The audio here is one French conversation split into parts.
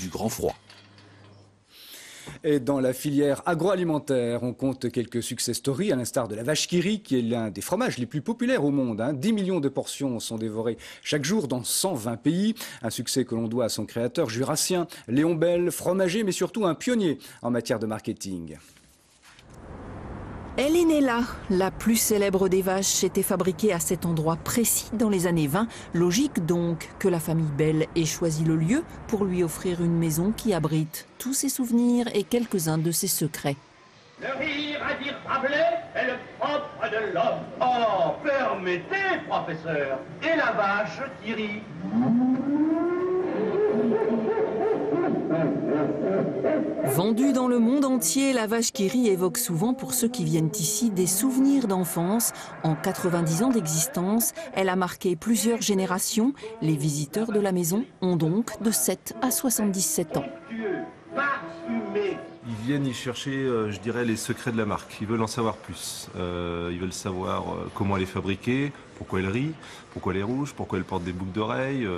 du grand froid. Et dans la filière agroalimentaire, on compte quelques success stories, à l'instar de la vache qui rit, qui est l'un des fromages les plus populaires au monde. 10 millions de portions sont dévorées chaque jour dans 120 pays. Un succès que l'on doit à son créateur jurassien, Léon Bel, fromager, mais surtout un pionnier en matière de marketing. Elle est née là. La plus célèbre des vaches était fabriquée à cet endroit précis dans les années 20. Logique donc que la famille Bel ait choisi le lieu pour lui offrir une maison qui abrite tous ses souvenirs et quelques-uns de ses secrets. Le rire, à dire Rabelais, est le propre de l'homme. Oh, permettez, professeur. Et la vache qui rit. Vendue dans le monde entier, la vache qui rit évoque souvent pour ceux qui viennent ici des souvenirs d'enfance. En 90 ans d'existence, elle a marqué plusieurs générations. Les visiteurs de la maison ont donc de 7 à 77 ans. Ils viennent y chercher, je dirais, les secrets de la marque. Ils veulent en savoir plus. Ils veulent savoir comment elle est fabriquée, pourquoi elle rit, pourquoi elle est rouge, pourquoi elle porte des boucles d'oreilles,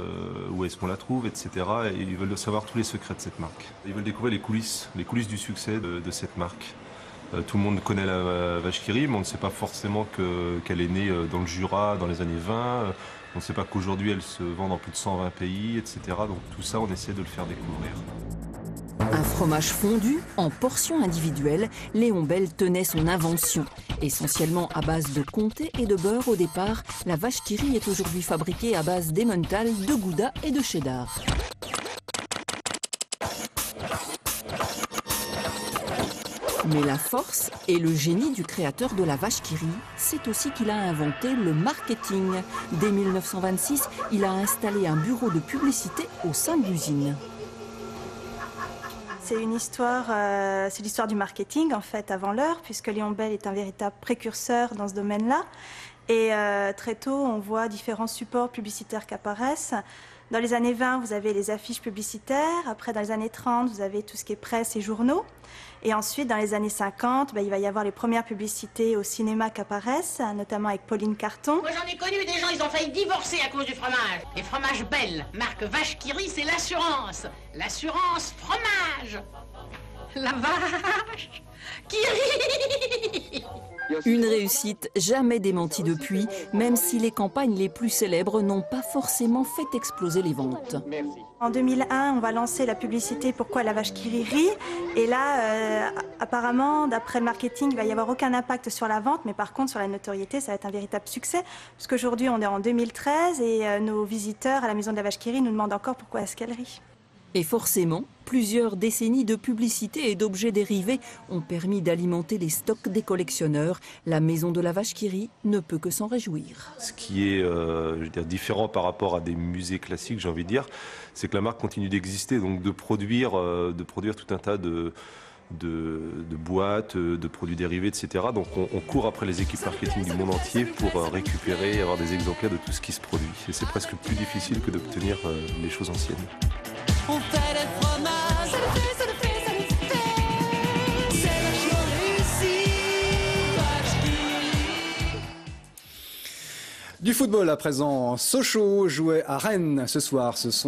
où est-ce qu'on la trouve, etc. Et ils veulent savoir tous les secrets de cette marque. Ils veulent découvrir les coulisses du succès de cette marque. Tout le monde connaît la vache qui rit, mais on ne sait pas forcément qu'elle est née dans le Jura dans les années 20. On ne sait pas qu'aujourd'hui elle se vend dans plus de 120 pays, etc. Donc tout ça, on essaie de le faire découvrir. Un fromage fondu en portions individuelles, Léon Bel tenait son invention. Essentiellement à base de comté et de beurre au départ, la vache qui rit est aujourd'hui fabriquée à base d'emmental, de gouda et de cheddar. Mais la force et le génie du créateur de la vache qui rit, c'est aussi qu'il a inventé le marketing. Dès 1926, il a installé un bureau de publicité au sein de l'usine. C'est une histoire, c'est l'histoire du marketing en fait avant l'heure, puisque Léon Bel est un véritable précurseur dans ce domaine-là. Et très tôt, on voit différents supports publicitaires qui apparaissent. Dans les années 20, vous avez les affiches publicitaires. Après, dans les années 30, vous avez tout ce qui est presse et journaux. Et ensuite, dans les années 50, il va y avoir les premières publicités au cinéma qui apparaissent, notamment avec Pauline Carton. Moi, j'en ai connu des gens, ils ont failli divorcer à cause du fromage. Les fromages Bel, marque vache qui rit, c'est l'assurance. L'assurance fromage. La vache qui rit. Une réussite jamais démentie depuis, même si les campagnes les plus célèbres n'ont pas forcément fait exploser les ventes. En 2001, on va lancer la publicité Pourquoi la vache qui rit. Et là, apparemment, d'après le marketing, il va y avoir aucun impact sur la vente, mais par contre, sur la notoriété, ça va être un véritable succès. Parce qu'aujourd'hui, on est en 2013 et nos visiteurs à la Maison de la Vache qui rit nous demandent encore pourquoi est-ce qu'elle rit. Et forcément, plusieurs décennies de publicité et d'objets dérivés ont permis d'alimenter les stocks des collectionneurs. La Maison de la Vache qui rit ne peut que s'en réjouir. Ce qui est je veux dire, différent par rapport à des musées classiques, j'ai envie de dire, c'est que la marque continue d'exister, donc de produire tout un tas de boîtes, de produits dérivés, etc. Donc on court après les équipes marketing du monde entier pour récupérer et avoir des exemplaires de tout ce qui se produit. Et c'est presque plus difficile que d'obtenir les choses anciennes. On fait des fromages, ça le fait, ça le fait, ça le fait. C'est vachement réussi, vache qui rit. Du football à présent, Sochaux jouait à Rennes ce soir. Ce sont